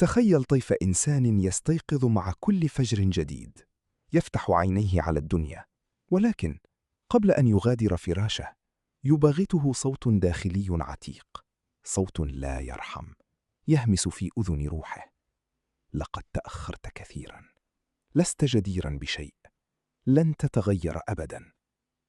تخيل طيف إنسان يستيقظ مع كل فجر جديد، يفتح عينيه على الدنيا، ولكن قبل أن يغادر فراشه يباغته صوت داخلي عتيق، صوت لا يرحم، يهمس في أذن روحه: لقد تأخرت كثيرا، لست جديرا بشيء، لن تتغير أبدا.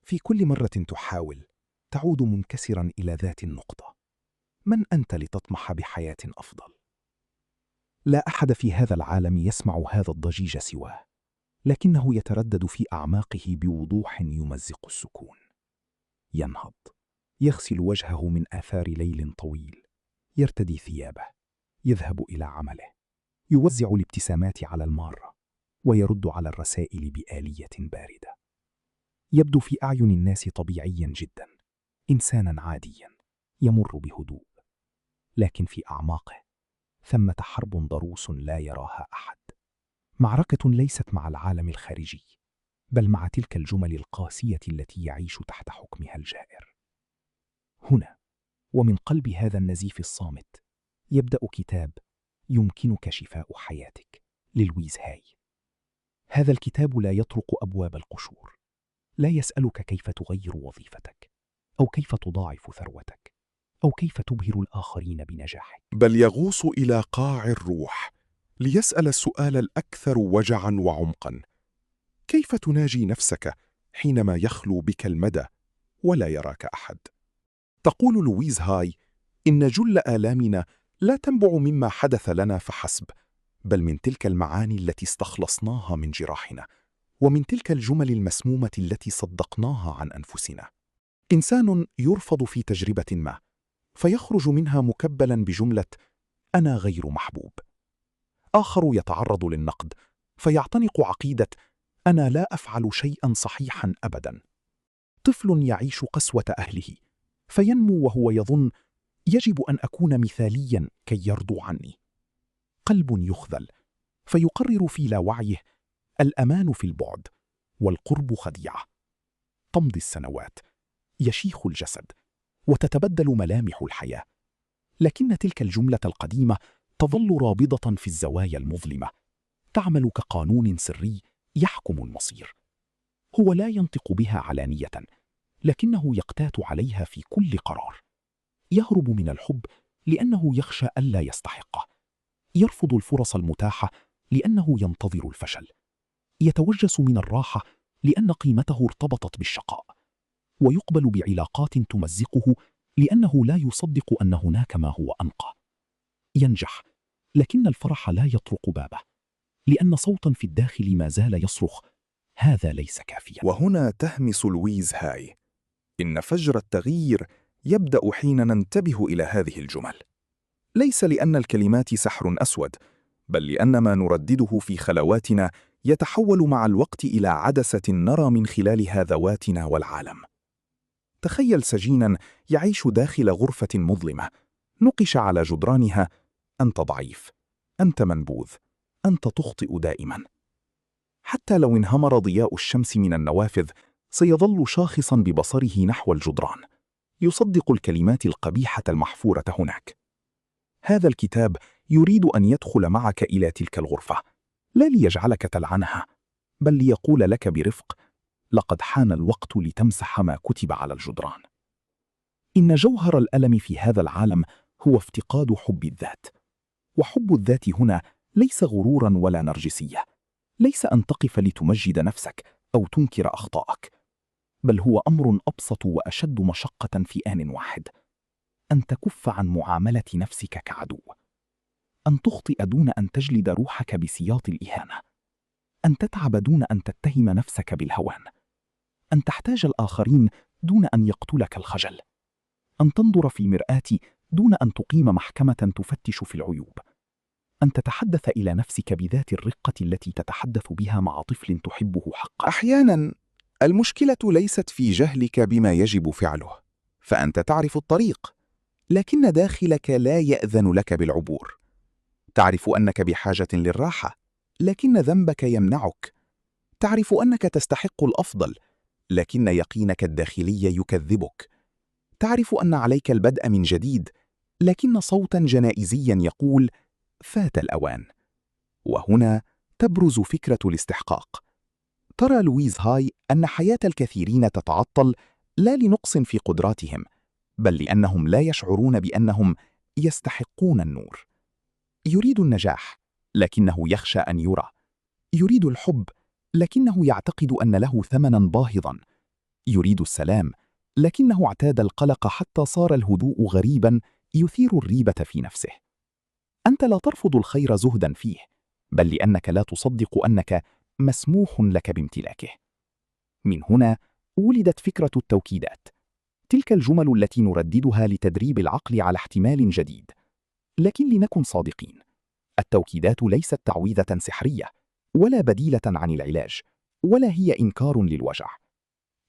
في كل مرة تحاول تعود منكسرا إلى ذات النقطة. من أنت لتطمح بحياة أفضل؟ لا أحد في هذا العالم يسمع هذا الضجيج سواه، لكنه يتردد في أعماقه بوضوح يمزق السكون. ينهض، يغسل وجهه من آثار ليل طويل، يرتدي ثيابه، يذهب إلى عمله، يوزع الابتسامات على المارة، ويرد على الرسائل بآلية باردة. يبدو في أعين الناس طبيعيا جدا، إنسانا عاديا يمر بهدوء، لكن في أعماقه ثمة حرب ضروس لا يراها أحد. معركة ليست مع العالم الخارجي، بل مع تلك الجمل القاسية التي يعيش تحت حكمها الجائر. هنا ومن قلب هذا النزيف الصامت يبدأ كتاب يمكنك شفاء حياتك للويز هاي. هذا الكتاب لا يطرق أبواب القشور، لا يسألك كيف تغير وظيفتك، أو كيف تضاعف ثروتك، أو كيف تبهر الآخرين بنجاحك، بل يغوص إلى قاع الروح ليسأل السؤال الأكثر وجعاً وعمقاً: كيف تناجي نفسك حينما يخلو بك المدى ولا يراك أحد؟ تقول لويز هاي إن جل آلامنا لا تنبع مما حدث لنا فحسب، بل من تلك المعاني التي استخلصناها من جراحنا، ومن تلك الجمل المسمومة التي صدقناها عن أنفسنا. إنسان يرفض في تجربة ما، فيخرج منها مكبلا بجملة أنا غير محبوب. آخر يتعرض للنقد، فيعتنق عقيدة أنا لا أفعل شيئا صحيحا أبدا. طفل يعيش قسوة أهله، فينمو وهو يظن يجب أن أكون مثاليا كي يرضوا عني. قلب يخذل، فيقرر في لا وعيه الأمان في البعد، والقرب خديعة. تمضي السنوات، يشيخ الجسد، وتتبدل ملامح الحياة، لكن تلك الجملة القديمة تظل رابضة في الزوايا المظلمة، تعمل كقانون سري يحكم المصير. هو لا ينطق بها علانية، لكنه يقتات عليها في كل قرار. يهرب من الحب لأنه يخشى ألا يستحقه، يرفض الفرص المتاحة لأنه ينتظر الفشل، يتوجس من الراحة لأن قيمته ارتبطت بالشقاء، ويقبل بعلاقات تمزقه لأنه لا يصدق أن هناك ما هو أنقى. ينجح، لكن الفرح لا يطرق بابه، لأن صوتا في الداخل ما زال يصرخ هذا ليس كافيا. وهنا تهمس لويز هاي إن فجر التغيير يبدأ حين ننتبه إلى هذه الجمل، ليس لأن الكلمات سحر أسود، بل لأن ما نردده في خلواتنا يتحول مع الوقت إلى عدسة نرى من خلالها ذواتنا والعالم. تخيل سجينا يعيش داخل غرفة مظلمة، نقش على جدرانها أنت ضعيف، أنت منبوذ، أنت تخطئ دائما. حتى لو انهمر ضياء الشمس من النوافذ سيظل شاخصا ببصره نحو الجدران، يصدق الكلمات القبيحة المحفورة هناك. هذا الكتاب يريد أن يدخل معك إلى تلك الغرفة، لا ليجعلك تلعنها، بل ليقول لك برفق لقد حان الوقت لتمسح ما كتب على الجدران. إن جوهر الألم في هذا العالم هو افتقاد حب الذات، وحب الذات هنا ليس غرورا ولا نرجسية، ليس أن تقف لتمجد نفسك أو تنكر أخطائك، بل هو أمر أبسط وأشد مشقة في آن واحد: أن تكف عن معاملة نفسك كعدو، أن تخطئ دون أن تجلد روحك بسياط الإهانة، أن تتعب دون أن تتهم نفسك بالهوان، أن تحتاج الآخرين دون أن يقتلك الخجل، أن تنظر في المرآة دون أن تقيم محكمة تفتش في العيوب، أن تتحدث إلى نفسك بذات الرقة التي تتحدث بها مع طفل تحبه حقا. أحياناً المشكلة ليست في جهلك بما يجب فعله، فأنت تعرف الطريق، لكن داخلك لا يأذن لك بالعبور. تعرف أنك بحاجة للراحة، لكن ذنبك يمنعك. تعرف أنك تستحق الأفضل، لكن يقينك الداخلي يكذبك. تعرف أن عليك البدء من جديد، لكن صوتاً جنائزياً يقول فات الأوان. وهنا تبرز فكرة الاستحقاق. ترى لويز هاي أن حياة الكثيرين تتعطل لا لنقص في قدراتهم، بل لأنهم لا يشعرون بأنهم يستحقون النور. يريد النجاح، لكنه يخشى أن يرى. يريد الحب، لكنه يعتقد أن له ثمناً باهظاً. يريد السلام، لكنه اعتاد القلق حتى صار الهدوء غريباً يثير الريبة في نفسه. أنت لا ترفض الخير زهداً فيه، بل لأنك لا تصدق أنك مسموح لك بامتلاكه. من هنا ولدت فكرة التوكيدات، تلك الجمل التي نرددها لتدريب العقل على احتمال جديد. لكن لنكن صادقين، التوكيدات ليست تعويذة سحرية، ولا بديلة عن العلاج، ولا هي إنكار للوجع.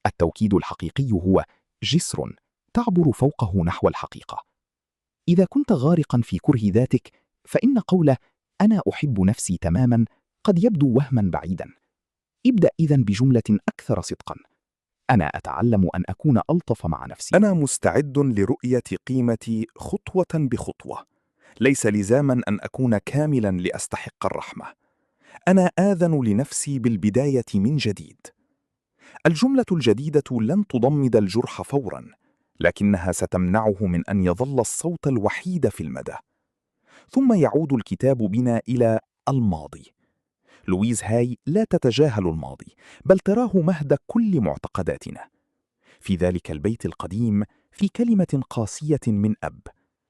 التوكيد الحقيقي هو جسر تعبر فوقه نحو الحقيقة. إذا كنت غارقاً في كره ذاتك، فإن قول أنا أحب نفسي تماماً قد يبدو وهماً بعيداً. ابدأ إذن بجملة أكثر صدقاً: أنا أتعلم أن أكون ألطف مع نفسي. أنا مستعد لرؤية قيمتي خطوة بخطوة. ليس لزاما أن أكون كاملا لأستحق الرحمة. أنا آذن لنفسي بالبداية من جديد. الجملة الجديدة لن تضمد الجرح فورا، لكنها ستمنعه من أن يظل الصوت الوحيد في المدى. ثم يعود الكتاب بنا إلى الماضي. لويز هاي لا تتجاهل الماضي، بل تراه مهد كل معتقداتنا. في ذلك البيت القديم، في كلمة قاسية من أب،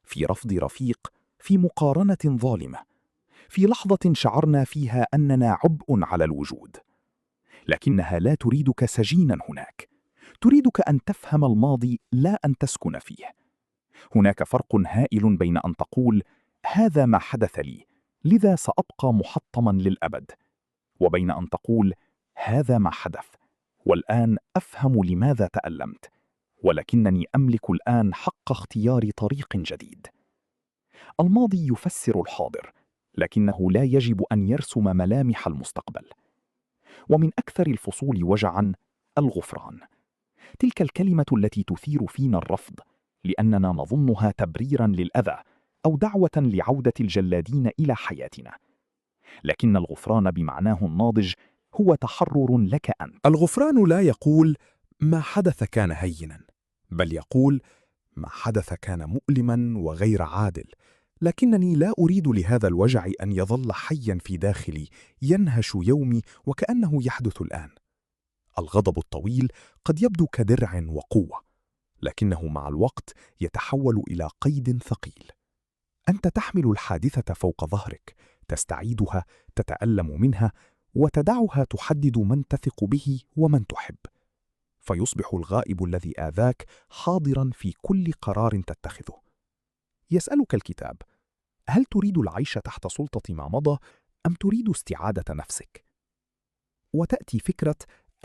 في رفض رفيق، في مقارنة ظالمة، في لحظة شعرنا فيها أننا عبء على الوجود. لكنها لا تريدك سجينا هناك، تريدك أن تفهم الماضي لا أن تسكن فيه. هناك فرق هائل بين أن تقول هذا ما حدث لي، لذا سأبقى محطما للأبد، وبين أن تقول هذا ما حدث، والآن أفهم لماذا تألمت، ولكنني أملك الآن حق اختيار طريق جديد. الماضي يفسر الحاضر، لكنه لا يجب أن يرسم ملامح المستقبل. ومن أكثر الفصول وجعاً الغفران، تلك الكلمة التي تثير فينا الرفض، لأننا نظنها تبريراً للأذى أو دعوة لعودة الجلادين إلى حياتنا. لكن الغفران بمعناه الناضج هو تحرر لك أنت. الغفران لا يقول ما حدث كان هيناً، بل يقول ما حدث كان مؤلماً وغير عادل، لكنني لا أريد لهذا الوجع أن يظل حياً في داخلي ينهش يومي وكأنه يحدث الآن. الغضب الطويل قد يبدو كدرع وقوة، لكنه مع الوقت يتحول إلى قيد ثقيل. أنت تحمل الحادثة فوق ظهرك، تستعيدها، تتألم منها، وتدعها تحدد من تثق به ومن تحب. فيصبح الغائب الذي آذاك حاضراً في كل قرار تتخذه. يسألك الكتاب: هل تريد العيش تحت سلطة ما مضى، أم تريد استعادة نفسك؟ وتأتي فكرة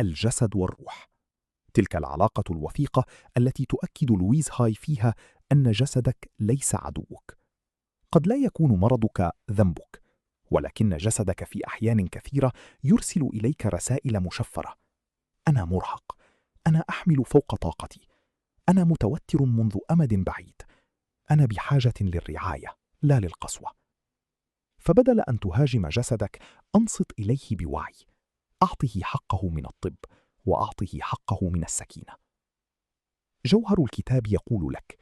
الجسد والروح، تلك العلاقة الوثيقة التي تؤكد لويز هاي فيها أن جسدك ليس عدوك. قد لا يكون مرضك ذنبك، ولكن جسدك في أحيان كثيرة يرسل إليك رسائل مشفرة: أنا مرهق، أنا أحمل فوق طاقتي، أنا متوتر منذ أمد بعيد، أنا بحاجة للرعاية لا للقسوة. فبدل أن تهاجم جسدك، أنصت إليه بوعي، أعطه حقه من الطب، وأعطه حقه من السكينة. جوهر الكتاب يقول لك: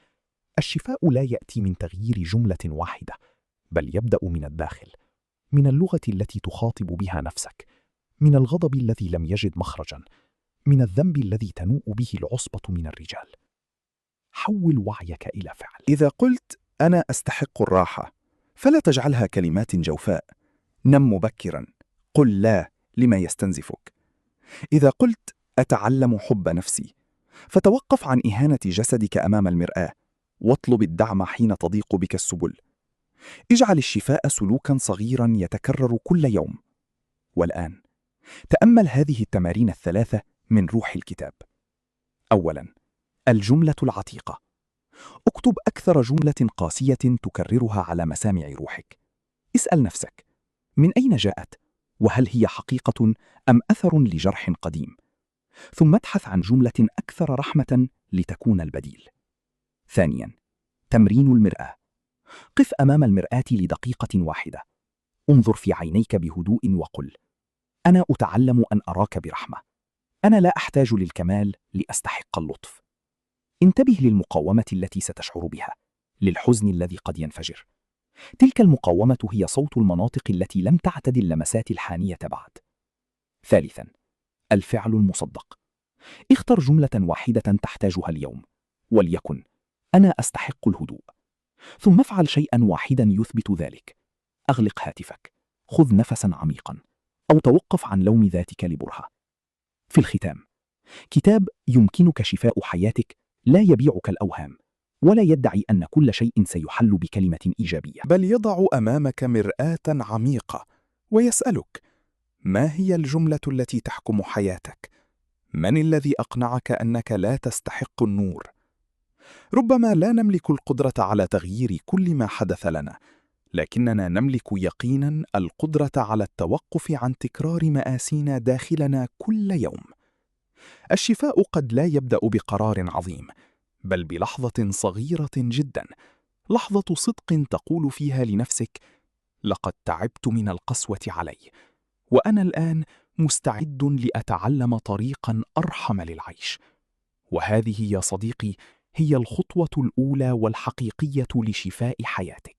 الشفاء لا يأتي من تغيير جملة واحدة، بل يبدأ من الداخل، من اللغة التي تخاطب بها نفسك، من الغضب الذي لم يجد مخرجاً، من الذنب الذي تنوء به العصبة من الرجال. حول وعيك إلى فعل. إذا قلت أنا أستحق الراحة، فلا تجعلها كلمات جوفاء. نم مبكراً، قل لا لما يستنزفك. إذا قلت أتعلم حب نفسي، فتوقف عن إهانة جسدك أمام المرآة، واطلب الدعم حين تضيق بك السبل. اجعل الشفاء سلوكاً صغيراً يتكرر كل يوم. والآن تأمل هذه التمارين الثلاثة من روح الكتاب. أولاً، الجملة العتيقة. اكتب أكثر جملة قاسية تكررها على مسامع روحك. اسأل نفسك: من أين جاءت؟ وهل هي حقيقة أم أثر لجرح قديم؟ ثم ابحث عن جملة أكثر رحمة لتكون البديل. ثانياً، تمرين المرآة. قف أمام المرآة لدقيقة واحدة. انظر في عينيك بهدوء وقل: أنا أتعلم أن أراك برحمة. أنا لا أحتاج للكمال لأستحق اللطف. انتبه للمقاومة التي ستشعر بها، للحزن الذي قد ينفجر. تلك المقاومة هي صوت المناطق التي لم تعتد اللمسات الحانية بعد. ثالثاً، الفعل المصدق. اختر جملة واحدة تحتاجها اليوم، وليكن: أنا أستحق الهدوء. ثم افعل شيئاً واحداً يثبت ذلك. أغلق هاتفك، خذ نفساً عميقاً، أو توقف عن لوم ذاتك لبرهة. في الختام، كتاب يمكنك شفاء حياتك لا يبيعك الأوهام، ولا يدعي أن كل شيء سيحل بكلمة إيجابية. بل يضع أمامك مرآة عميقة ويسألك: ما هي الجملة التي تحكم حياتك؟ من الذي أقنعك أنك لا تستحق النور؟ ربما لا نملك القدرة على تغيير كل ما حدث لنا، لكننا نملك يقيناً القدرة على التوقف عن تكرار مآسينا داخلنا كل يوم. الشفاء قد لا يبدأ بقرار عظيم، بل بلحظة صغيرة جداً، لحظة صدق تقول فيها لنفسك: لقد تعبت من القسوة علي، وأنا الآن مستعد لأتعلم طريقاً أرحم للعيش. وهذه يا صديقي هي الخطوة الأولى والحقيقية لشفاء حياتك.